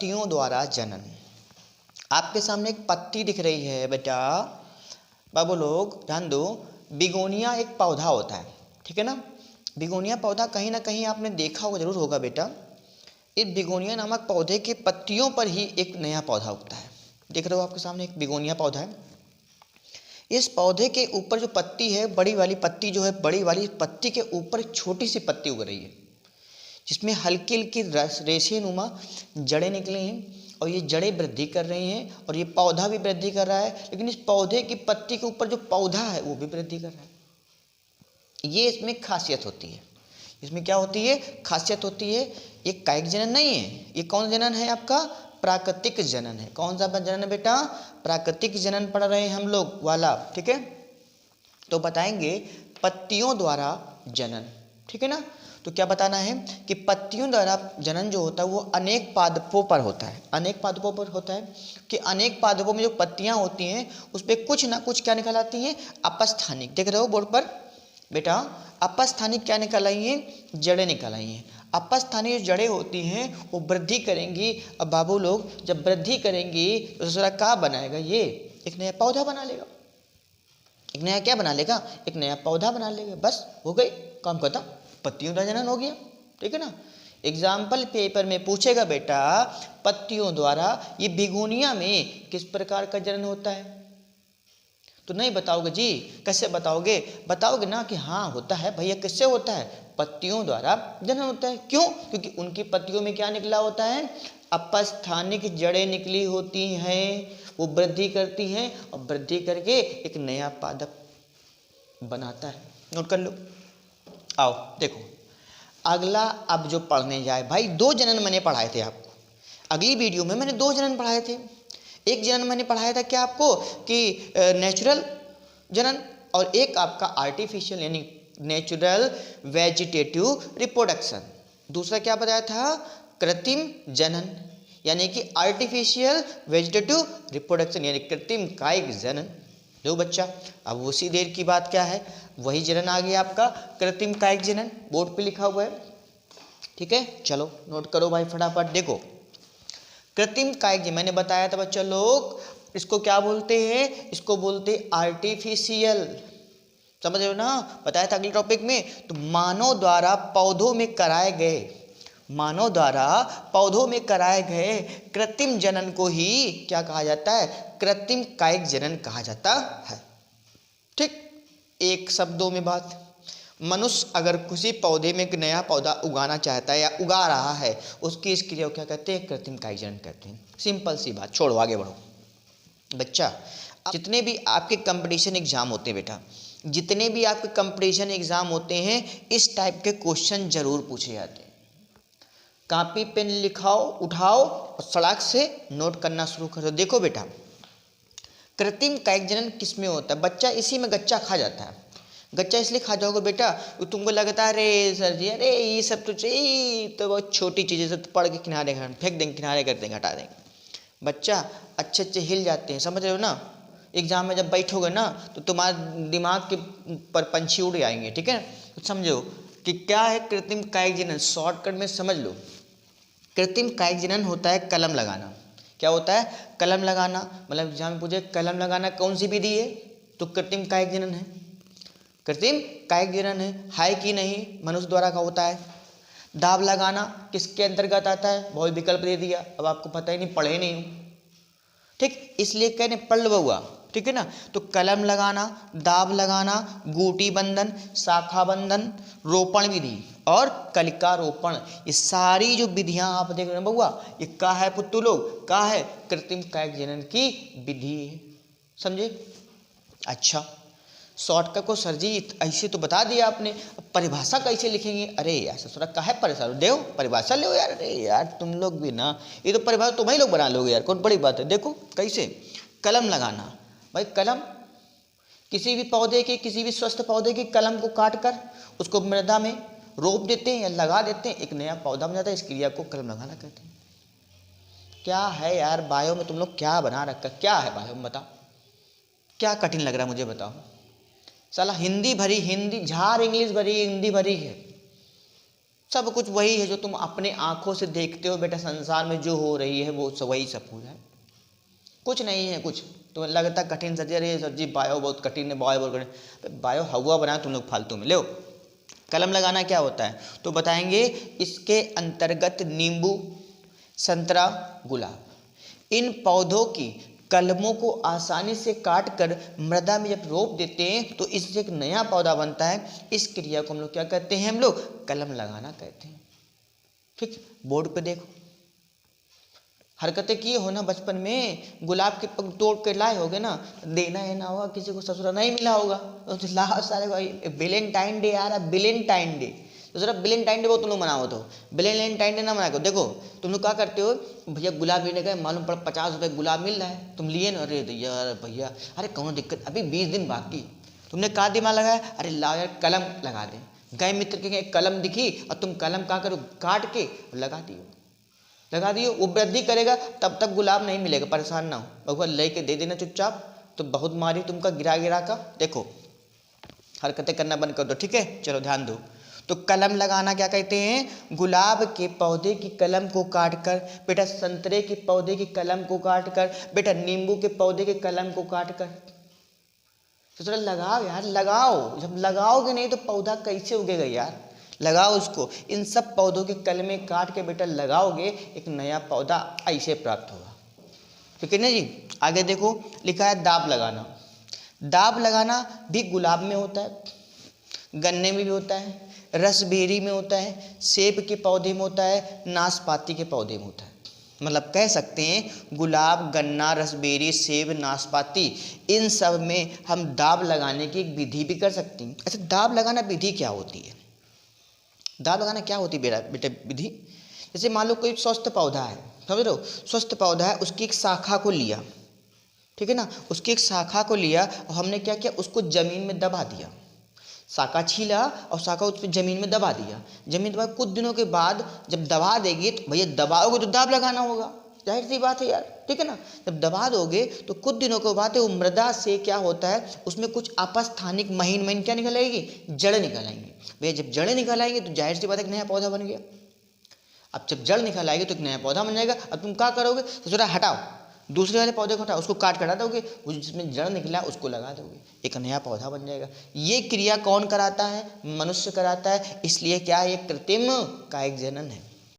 पत्तियों द्वारा जनन। आपके सामने एक पत्ती दिख रही है बेटा, बाबू लोग ध्यान दो। बिगोनिया एक पौधा होता है, ठीक है ना। बिगोनिया पौधा कहीं ना कहीं आपने देखा होगा, जरूर होगा बेटा। इस बिगोनिया नामक पौधे के पत्तियों पर ही एक नया पौधा उगता है। देख रहे हो आपके सामने एक बिगोनिया पौधा है। इस पौधे के ऊपर जो पत्ती है, बड़ी वाली पत्ती जो है, बड़ी वाली पत्ती के ऊपर एक छोटी सी पत्ती उग रही है, जिसमें हल्की हल्की रेशे नुमा जड़ें निकली हैं, और ये जड़ें वृद्धि कर रही हैं, और ये पौधा भी वृद्धि कर रहा है। लेकिन इस पौधे की पत्ती के ऊपर जो पौधा है वो भी वृद्धि कर रहा है। ये इसमें खासियत होती है। इसमें क्या होती है? खासियत होती है। ये कायिक जनन नहीं है। ये कौन जनन है? आपका प्राकृतिक जनन है। कौन सा जनन है बेटा? प्राकृतिक जनन पढ़ रहे हैं हम लोग वाला, ठीक है। तो बताएंगे पत्तियों द्वारा जनन, ठीक है ना। तो क्या बताना है कि पत्तियों द्वारा जनन जो होता है वो अनेक पादपों पर होता है। अनेक पादपों पर होता है कि अनेक पादपों में जो पत्तियां होती हैं उस पर कुछ ना कुछ क्या निकल आती हैं? अपस्थानिक। देख रहे हो बोर्ड पर बेटा, अपस्थानिक क्या निकल आई हैं? जड़ें निकल आई हैं। अपस्थानिक जो जड़ें होती हैं वो वृद्धि करेंगी। अब बाबू लोग जब वृद्धि करेंगी तो दूसरा क्या बनाएगा? ये एक नया पौधा बना लेगा। एक नया क्या बना लेगा? एक नया पौधा बना लेगा। बस हो गई, काम खत्म, पत्तियों का जनन हो गया, ठीक है ना। एग्जाम्पल पेपर में पूछेगा बेटा, पत्तियों द्वारा ये बिगोनिया में किस प्रकार का जनन होता है? तो नहीं बताओगे जी, कैसे बताओगे? बताओगे ना कि हाँ होता है भैया। किससे होता है? पत्तियों द्वारा जनन होता है। क्यों? क्योंकि उनकी पत्तियों में क्या निकला होता है? अपस्थानिक जड़ें निकली होती हैं, वो वृद्धि करती हैं और वृद्धि करके एक नया पादप बनाता है। नोट कर लो। आओ देखो अगला, अब जो पढ़ने जाए भाई, 2 जनन मैंने पढ़ाए थे आपको। अगली वीडियो में मैंने 2 जनन पढ़ाए थे। एक जनन मैंने पढ़ाया था क्या आपको कि नेचुरल जनन, और एक आपका आर्टिफिशियल यानी नेचुरल वेजिटेटिव रिप्रोडक्शन। दूसरा क्या बताया था? कृत्रिम जनन यानी कि आर्टिफिशियल वेजिटेटिव रिप्रोडक्शन यानी कृत्रिम कायिक जनन। दो बच्चा, अब उसी देर की बात क्या है, वही जनन आ गया आपका कृत्रिम कायिक जनन, बोर्ड पे लिखा हुआ है, ठीक है। चलो नोट करो भाई फटाफट। देखो कृत्रिम कायिक जनन मैंने बताया था बच्चा लोग, इसको क्या बोलते हैं? इसको बोलते हैं आर्टिफिशियल। समझ रहे हो ना, बताया था अगले टॉपिक में। तो मानव द्वारा पौधों में कराए गए, मानव द्वारा पौधों में कराए गए कृत्रिम जनन को ही क्या कहा जाता है? कृत्रिम कायिक जनन कहा जाता है, ठीक। एक शब्दों में बात, मनुष्य अगर किसी पौधे में एक नया पौधा उगाना चाहता है या उगा रहा है, उसकी इस क्रिया को क्या कहते हैं? कृत्रिम कायिक जनन कहते हैं। सिंपल सी बात, छोड़ो आगे बढ़ो बच्चा। जितने भी आपके कंपटीशन एग्जाम होते हैं बेटा, जितने भी आपके कंपटीशन एग्जाम होते हैं, इस टाइप के क्वेश्चन जरूर पूछे जाते हैं। कॉपी पेन लिखाओ, उठाओ और सड़क से नोट करना शुरू करो। देखो बेटा, कृत्रिम कायिक जनन किस में होता है? बच्चा इसी में गच्चा खा जाता है। गच्चा इसलिए खा जाओगे बेटा, तो तुमको लगता है अरे सर जी, अरे ये सब तो चाहिए, तो बहुत छोटी चीज़ें सब पढ़ के किनारे फेंक देंगे, किनारे कर देंगे, हटा देंगे। बच्चा अच्छे अच्छे हिल जाते हैं, समझ रहे हो ना। एग्जाम में जब बैठोगे ना तो तुम्हारे दिमाग के पर पंछी उड़ जाएंगे, ठीक है। तो समझो कि क्या है कृत्रिम कायिक जनन, शॉर्टकट में समझ लो। कृत्रिम कायिक जनन होता है कलम लगाना। क्या होता है? कलम लगाना। मतलब एग्जाम में पूछे कलम लगाना कौन सी विधि है, तो कृत्रिम कायिक जनन है। कृत्रिम कायिक जनन है कि नहीं? मनुष्य द्वारा का होता है। दाब लगाना किसके अंतर्गत आता है? बहुत विकल्प दे दिया, अब आपको पता ही नहीं, पढ़े नहीं हूँ, ठीक, इसलिए कहने पढ़ लो हुआ, ठीक है ना। तो कलम लगाना, दाब लगाना, गूटी बंधन, शाखा बंधन, रोपण विधि और कलिका रोपण, ये सारी जो विधियां आप देख रहे हैं बउआ, ये का है पुत्तू लोग? का है? कृत्रिम कायिक जनन की विधि है, समझे। अच्छा, शॉर्टकट को सर जी ऐसे तो बता दिया आपने, अब परिभाषा कैसे लिखेंगे? अरे यार ससुरा का है परिभाषा, दो परिभाषा लो यार। अरे यार तुम लोग भी ना, ये तो परिभाषा तुम ही लोग बना लोगे यार, कौन बड़ी बात है। देखो कैसे कलम लगाना, भाई कलम किसी भी पौधे की, किसी भी स्वस्थ पौधे की कलम को काट कर उसको मृदा में रोप देते हैं या लगा देते हैं, एक नया पौधा बन जाता है। इस क्रिया को कलम लगाना कहते हैं। क्या है यार बायो में तुम लोग क्या बना रखा, क्या है बायो में बताओ, क्या कठिन लग रहा है मुझे बताओ। साला हिंदी भरी, हिंदी झार, इंग्लिश भरी, हिंदी भरी है। सब कुछ वही है जो तुम अपने आंखों से देखते हो बेटा। संसार में जो हो रही है वो सब वही सब कुछ है, कुछ नहीं है कुछ। तो लगता कठिन सर जी, अरे सर जी बायो बहुत कठिन है, बायो बहुत कठिन। बायो हवा बनाए तुम लोग फालतू में। लो कलम लगाना क्या होता है तो बताएंगे। इसके अंतर्गत नींबू, संतरा, गुलाब, इन पौधों की कलमों को आसानी से काट कर मृदा में जब रोप देते हैं तो इससे एक नया पौधा बनता है। इस क्रिया को हम लोग क्या कहते हैं, हम लोग कलम लगाना कहते हैं। ठीक, बोर्ड पे देखो हरकतें किए हो ना बचपन में, गुलाब के पग तोड़ के लाए होगे ना, देना है ना होगा, किसी को ससुरा नहीं मिला होगा तो ला सारे भाई। वेलेंटाइन डे आ रहा, वेलेंटाइन डे, तो जरा वेलेंटाइन डे वो तुम लोग मनाओ। तो वेलेंटाइन डे ना मना करो। देखो तुम लोग क्या करते हो, भैया गुलाब लेने गए, मालूम पड़ा 50 रुपये गुलाब मिल रहा है, तुम लिए ना, अरे यार भैया अरे कौन दिक्कत, अभी 20 दिन बाकी। तुमने क्या दिमाग लगाया, अरे लाओ यार कलम लगा दें। गए मित्र के एक कलम दिखी और तुम कलम क्या करो, काट के लगा दियो, वो वृद्धि करेगा, तब तक गुलाब नहीं मिलेगा, परेशान ना हो। भगवान ले के दे देना चुपचाप, तो बहुत मारी तुमका गिरा का। देखो हरकतें करना बंद कर दो, ठीक है। चलो ध्यान दो। तो कलम लगाना क्या कहते हैं, गुलाब के पौधे की कलम को काट कर, बेटा संतरे के पौधे की कलम को काट कर, बेटा नींबू के पौधे के कलम को काट कर। तो थोड़ा लगाओ यार, लगाओ। जब लगाओगे नहीं तो पौधा कैसे उगेगा यार, लगाओ उसको। इन सब पौधों के कलमें काट के बेटा लगाओगे, एक नया पौधा ऐसे प्राप्त होगा, ठीक है ना जी। आगे देखो लिखा है दाब लगाना। दाब लगाना भी गुलाब में होता है, गन्ने में भी होता है, रसबेरी में होता है, सेब के पौधे में होता है, नाशपाती के पौधे में होता है। मतलब कह सकते हैं गुलाब, गन्ना, रसबेरी, सेब, नाशपाती, इन सब में हम दाब लगाने की एक विधि भी कर सकते हैं। अच्छा दाब लगाना विधि क्या होती है, दाब लगाना क्या होती है बेटा विधि। जैसे मान लो कोई स्वस्थ पौधा है, समझ रहे हो, स्वस्थ पौधा है, उसकी एक शाखा को लिया, ठीक है ना, उसकी एक शाखा को लिया और हमने क्या किया, उसको जमीन में दबा दिया। शाखा छीला और शाखा उस पर जमीन में दबा दिया। जमीन दबा कुछ दिनों के बाद जब दबा देगी तो भैया दबाओगे तो दाब लगाना होगा, जाहिर सी बात है यार, ठीक है ना। जब दबा दोगे तो कुछ दिनों के बाद वो मृदा से क्या होता है, उसमें कुछ अपस्थानिक महीन क्या निकल आएगी, जड़ निकल आएंगी। भैया जब जड़ें निकल आएंगी तो जाहिर सी बात है एक नया पौधा बन गया। अब जब जड़ निकल आएगी तो एक नया पौधा बन जाएगा। अब तुम क्या करोगे, तो थोड़ा हटाओ, दूसरे वाले पौधे को हटाओ, उसको काट कर हटा दोगे, वो जिसमें जड़ निकला उसको लगा दोगे, एक नया पौधा बन जाएगा। ये क्रिया कौन कराता है, मनुष्य कराता है। इसलिए क्या है, ये कृत्रिम कायिक जनन है।